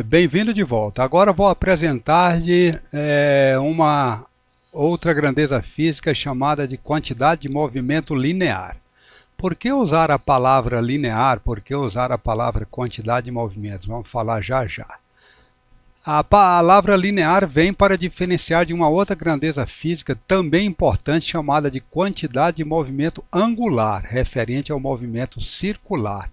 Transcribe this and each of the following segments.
Bem-vindo de volta. Agora vou apresentar-lhe uma outra grandeza física chamada de quantidade de movimento linear. Por que usar a palavra linear? Por que usar a palavra quantidade de movimentos? Vamos falar já já. A palavra linear vem para diferenciar de uma outra grandeza física também importante chamada de quantidade de movimento angular, referente ao movimento circular.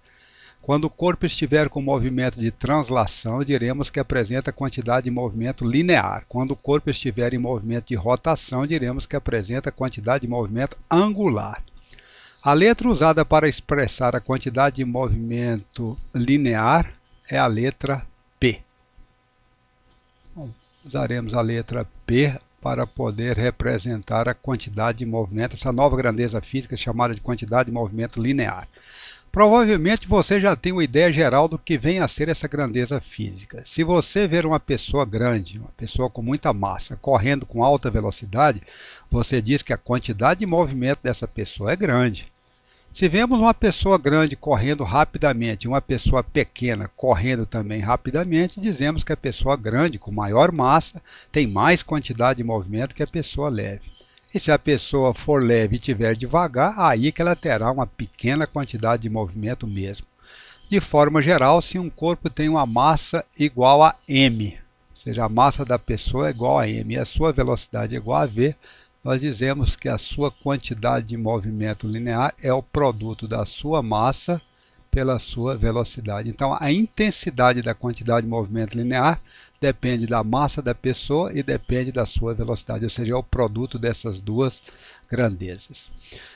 Quando o corpo estiver com movimento de translação, diremos que apresenta quantidade de movimento linear. Quando o corpo estiver em movimento de rotação, diremos que apresenta quantidade de movimento angular. A letra usada para expressar a quantidade de movimento linear é a letra P. Bom, usaremos a letra P para poder representar a quantidade de movimento, essa nova grandeza física chamada de quantidade de movimento linear. Provavelmente você já tem uma ideia geral do que vem a ser essa grandeza física. Se você ver uma pessoa grande, uma pessoa com muita massa, correndo com alta velocidade, você diz que a quantidade de movimento dessa pessoa é grande. Se vemos uma pessoa grande correndo rapidamente e uma pessoa pequena correndo também rapidamente, dizemos que a pessoa grande, com maior massa, tem mais quantidade de movimento que a pessoa leve. E se a pessoa for leve e estiver devagar, aí que ela terá uma pequena quantidade de movimento mesmo. De forma geral, se um corpo tem uma massa igual a m, ou seja, a massa da pessoa é igual a m e a sua velocidade é igual a v, nós dizemos que a sua quantidade de movimento linear é o produto da sua massa pela sua velocidade. Então, a intensidade da quantidade de movimento linear depende da massa da pessoa e depende da sua velocidade, ou seja, é o produto dessas duas grandezas.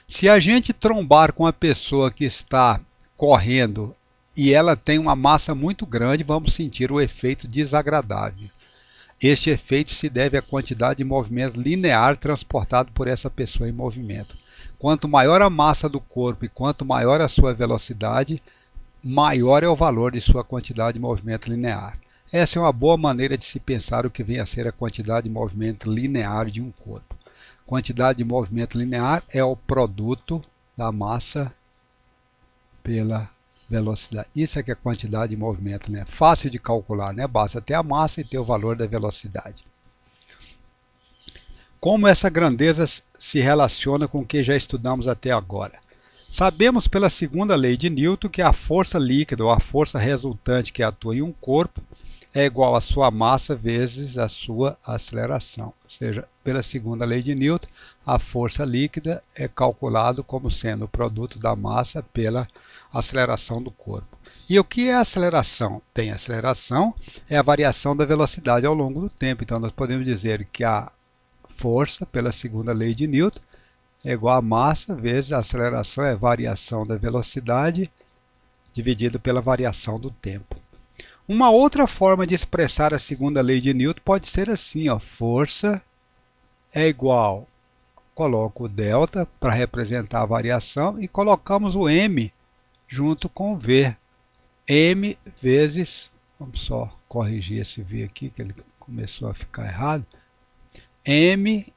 Se a gente trombar com a pessoa que está correndo e ela tem uma massa muito grande, vamos sentir o efeito desagradável. Este efeito se deve à quantidade de movimento linear transportado por essa pessoa em movimento. Quanto maior a massa do corpo e quanto maior a sua velocidade, maior é o valor de sua quantidade de movimento linear. Essa é uma boa maneira de se pensar o que vem a ser a quantidade de movimento linear de um corpo. Quantidade de movimento linear é o produto da massa pela velocidade. Isso é que é a quantidade de movimento, né? Fácil de calcular, né? Basta ter a massa e ter o valor da velocidade. Como essa grandeza se relaciona com o que já estudamos até agora? Sabemos pela segunda lei de Newton que a força líquida ou a força resultante que atua em um corpo é igual à sua massa vezes a sua aceleração. Ou seja, pela segunda lei de Newton, a força líquida é calculado como sendo o produto da massa pela aceleração do corpo. E o que é aceleração? Bem, aceleração é a variação da velocidade ao longo do tempo. Então, nós podemos dizer que a força, pela segunda lei de Newton, é igual a massa vezes a aceleração, é a variação da velocidade dividido pela variação do tempo. Uma outra forma de expressar a segunda lei de Newton pode ser assim, ó, força é igual, coloco o delta para representar a variação e colocamos o m junto com o v. M vezes, vamos só corrigir esse v aqui, que ele começou a ficar errado, mv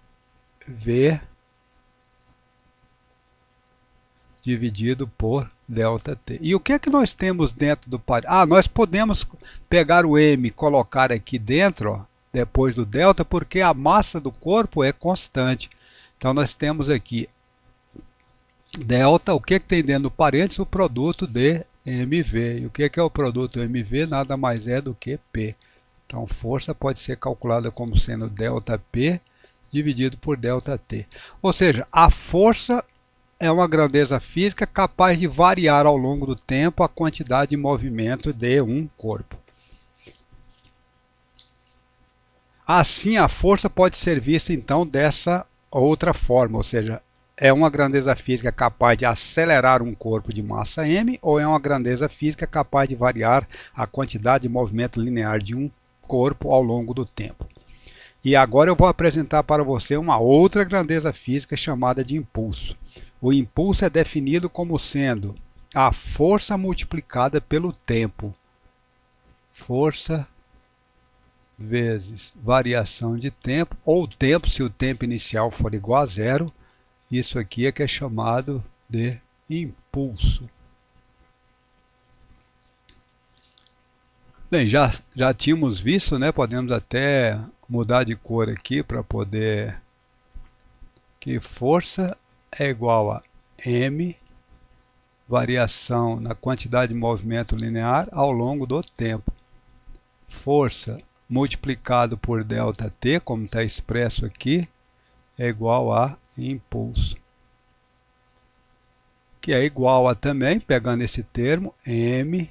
dividido por ΔT. E o que é que nós temos dentro do parênteses? Nós podemos pegar o m e colocar aqui dentro, ó, depois do delta, porque a massa do corpo é constante. Então nós temos aqui delta, o que tem dentro do parênteses? O produto de mv. E o que é o produto mv? Nada mais é do que P. Então força pode ser calculada como sendo ΔP dividido por ΔT. Ou seja, a força é uma grandeza física capaz de variar ao longo do tempo a quantidade de movimento de um corpo. Assim, a força pode ser vista então dessa outra forma, ou seja, é uma grandeza física capaz de acelerar um corpo de massa m ou é uma grandeza física capaz de variar a quantidade de movimento linear de um corpo ao longo do tempo. E agora eu vou apresentar para você uma outra grandeza física chamada de impulso. O impulso é definido como sendo a força multiplicada pelo tempo. Força vezes variação de tempo, ou tempo, se o tempo inicial for igual a zero. Isso aqui é que é chamado de impulso. Bem, já tínhamos visto, né? Podemos até mudar de cor aqui para poder... que força é igual a m, variação na quantidade de movimento linear ao longo do tempo. Força multiplicado por ΔT, como está expresso aqui, é igual a impulso. Que é igual a também, pegando esse termo, m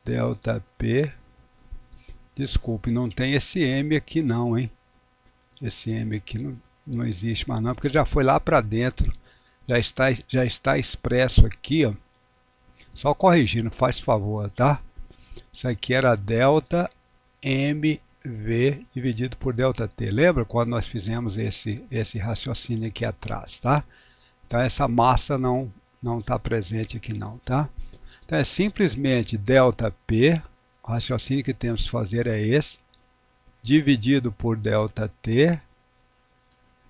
ΔP. Desculpe, não tem esse m aqui não, hein? Esse m aqui não existe mais não, porque já foi lá para dentro. Já está expresso aqui, ó. Só corrigindo, faz favor, tá? Isso aqui era delta mv dividido por ΔT. Lembra quando nós fizemos esse raciocínio aqui atrás, tá? Então essa massa não está presente aqui não, tá? Então é simplesmente ΔP, o raciocínio que temos que fazer é esse, dividido por ΔT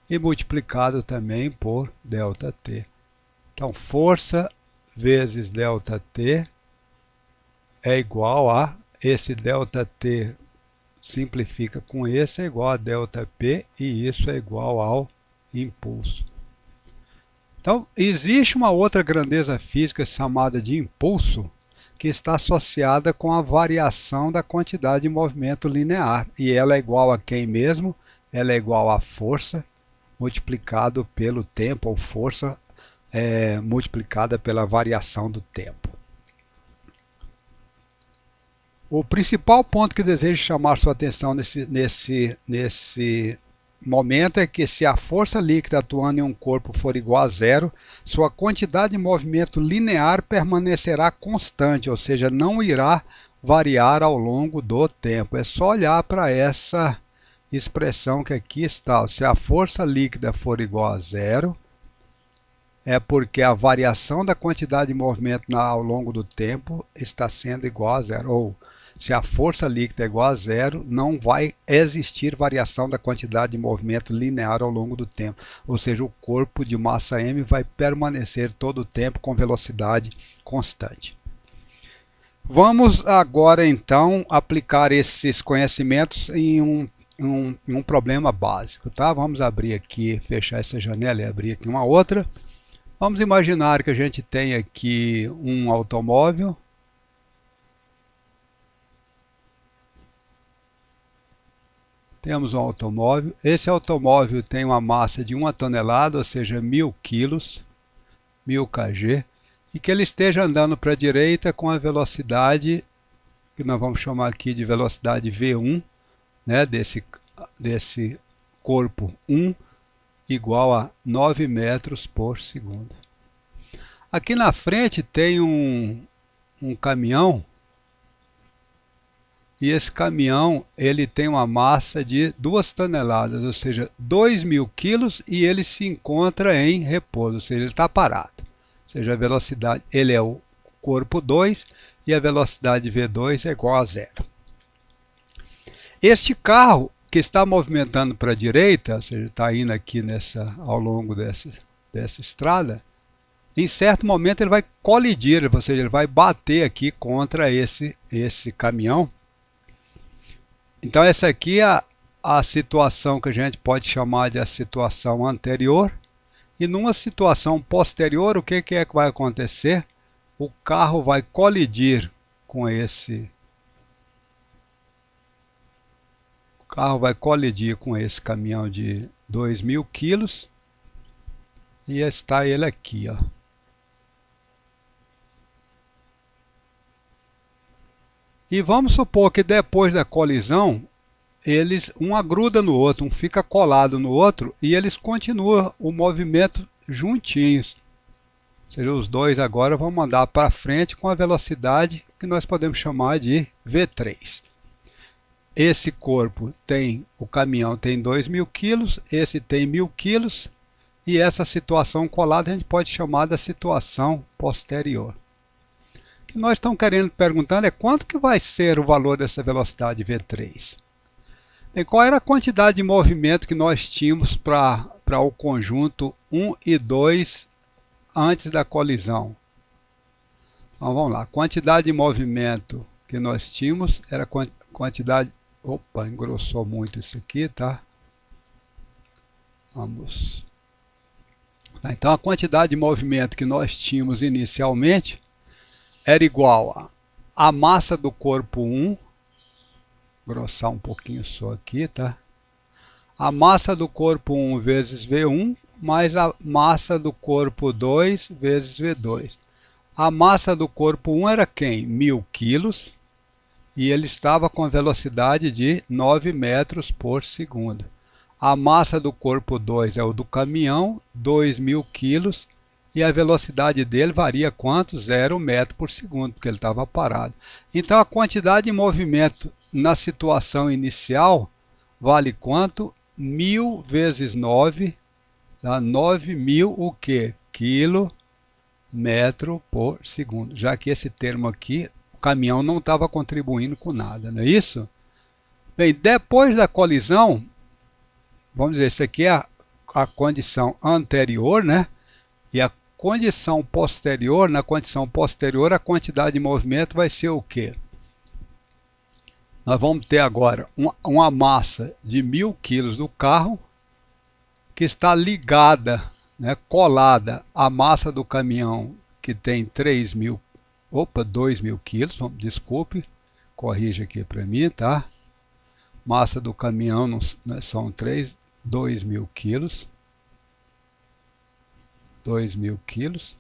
e multiplicado também por ΔT. Então força vezes ΔT é igual a, esse ΔT simplifica com esse, é igual a ΔP, e isso é igual ao impulso. Então, existe uma outra grandeza física chamada de impulso, que está associada com a variação da quantidade de movimento linear. E ela é igual a quem mesmo? Ela é igual a força multiplicado pelo tempo, ou força multiplicada pela variação do tempo. O principal ponto que desejo chamar sua atenção nesse momento é que se a força líquida atuando em um corpo for igual a zero, sua quantidade de movimento linear permanecerá constante, ou seja, não irá variar ao longo do tempo. É só olhar para essa expressão que aqui está. Se a força líquida for igual a zero, é porque a variação da quantidade de movimento ao longo do tempo está sendo igual a zero. Ou, se a força líquida é igual a zero, não vai existir variação da quantidade de movimento linear ao longo do tempo. Ou seja, o corpo de massa m vai permanecer todo o tempo com velocidade constante. Vamos agora, então, aplicar esses conhecimentos em um problema básico, tá? Vamos abrir aqui, fechar essa janela e abrir aqui uma outra. Vamos imaginar que a gente tem aqui um automóvel. Temos um automóvel. Esse automóvel tem uma massa de 1 tonelada, ou seja, 1000 quilos, 1000 kg, e que ele esteja andando para a direita com a velocidade, que nós vamos chamar aqui de velocidade V1, né, desse corpo 1, igual a 9 metros por segundo. Aqui na frente tem um caminhão, e esse caminhão ele tem uma massa de 2 toneladas, ou seja, 2000 quilos, e ele se encontra em repouso, ou seja, ele está parado. Ou seja, a velocidade, ele é o corpo 2 e a velocidade V2 é igual a zero. Este carro que está movimentando para a direita, ou seja, está indo aqui ao longo dessa estrada, em certo momento ele vai colidir, ou seja, ele vai bater aqui contra esse caminhão. Então essa aqui é a situação que a gente pode chamar de a situação anterior. E numa situação posterior, o que é que vai acontecer? O carro vai colidir com esse caminhão de 2000 quilos, e está ele aqui, ó. E vamos supor que depois da colisão, um agruda no outro, um fica colado no outro, e eles continuam o movimento juntinhos. Ou seja, os dois agora vão andar para frente com a velocidade que nós podemos chamar de V3. Esse corpo o caminhão tem 2000 quilos, esse tem 1000 quilos, e essa situação colada a gente pode chamar da situação posterior. O que nós estamos querendo perguntando é quanto que vai ser o valor dessa velocidade V3. Bem, qual era a quantidade de movimento que nós tínhamos para o conjunto 1 e 2 antes da colisão? Então vamos lá, quantidade de movimento que nós tínhamos era quantidade... Opa, engrossou muito isso aqui, tá? Vamos... Então, a quantidade de movimento que nós tínhamos inicialmente era igual a massa do corpo 1, engrossar um pouquinho só aqui, tá? A massa do corpo 1 vezes V1, mais a massa do corpo 2 vezes V2. A massa do corpo 1 era quem? 1000 quilos, e ele estava com velocidade de 9 metros por segundo. A massa do corpo 2 é o do caminhão, 2.000 quilos, e a velocidade dele varia quanto? 0 metro por segundo, porque ele estava parado. Então a quantidade de movimento na situação inicial vale quanto? 1000 vezes 9, dá 9.000 o quê? Quilo metro por segundo. Já que esse termo aqui, o caminhão não estava contribuindo com nada, não é isso? Bem, depois da colisão, vamos dizer, isso aqui é a condição anterior, né? E a condição posterior, na condição posterior, a quantidade de movimento vai ser o quê? Nós vamos ter agora uma massa de 1000 quilos do carro que está ligada, né, colada à massa do caminhão que tem 2.000 quilos, desculpe, corrija aqui para mim, tá? Massa do caminhão são 2.000 quilos. 2.000 quilos.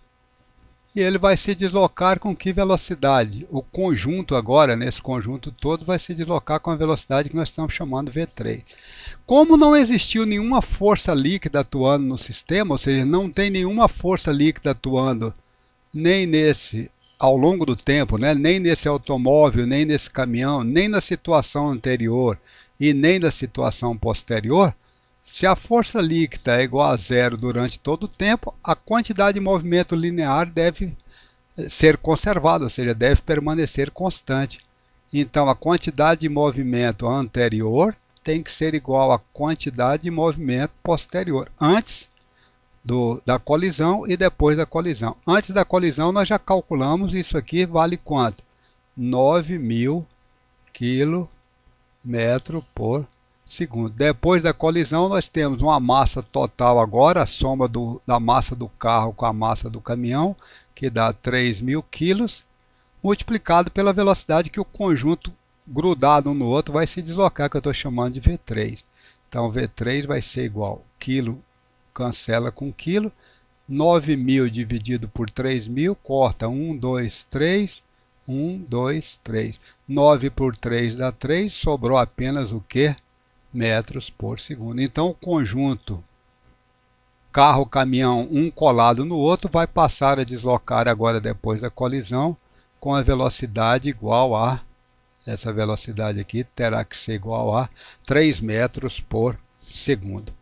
E ele vai se deslocar com que velocidade? O conjunto agora, nesse conjunto todo, vai se deslocar com a velocidade que nós estamos chamando V3. Como não existiu nenhuma força líquida atuando no sistema, ou seja, não tem nenhuma força líquida atuando nem nesse, ao longo do tempo, né? Nem nesse automóvel, nem nesse caminhão, nem na situação anterior e nem na situação posterior, se a força líquida é igual a zero durante todo o tempo, a quantidade de movimento linear deve ser conservada, ou seja, deve permanecer constante. Então, a quantidade de movimento anterior tem que ser igual à quantidade de movimento posterior, antes da colisão e depois da colisão. Antes da colisão, nós já calculamos, isso aqui vale quanto? 9.000 km por segundo. Depois da colisão, nós temos uma massa total agora, a soma da massa do carro com a massa do caminhão, que dá 3.000 quilos, multiplicado pela velocidade que o conjunto grudado um no outro vai se deslocar, que eu estou chamando de V3. Então, V3 vai ser igual, quilo cancela com quilo, 9.000 dividido por 3.000, corta 1, 2, 3, 1, 2, 3. 9 por 3 dá 3, sobrou apenas o quê? Metros por segundo. Então o conjunto carro-caminhão, um colado no outro, vai passar a deslocar agora depois da colisão com a velocidade igual a, essa velocidade aqui terá que ser igual a 3 metros por segundo.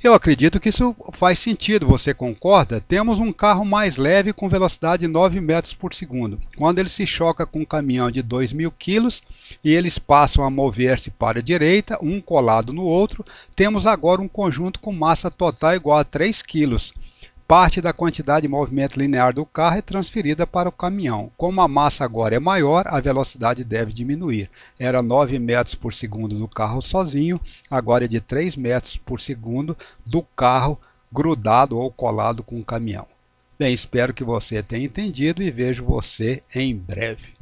Eu acredito que isso faz sentido, você concorda? Temos um carro mais leve com velocidade de 9 metros por segundo. Quando ele se choca com um caminhão de 2.000 quilos e eles passam a mover-se para a direita, um colado no outro, temos agora um conjunto com massa total igual a 3 quilos. Parte da quantidade de movimento linear do carro é transferida para o caminhão. Como a massa agora é maior, a velocidade deve diminuir. Era 9 metros por segundo do carro sozinho, agora é de 3 metros por segundo do carro grudado ou colado com o caminhão. Bem, espero que você tenha entendido e vejo você em breve.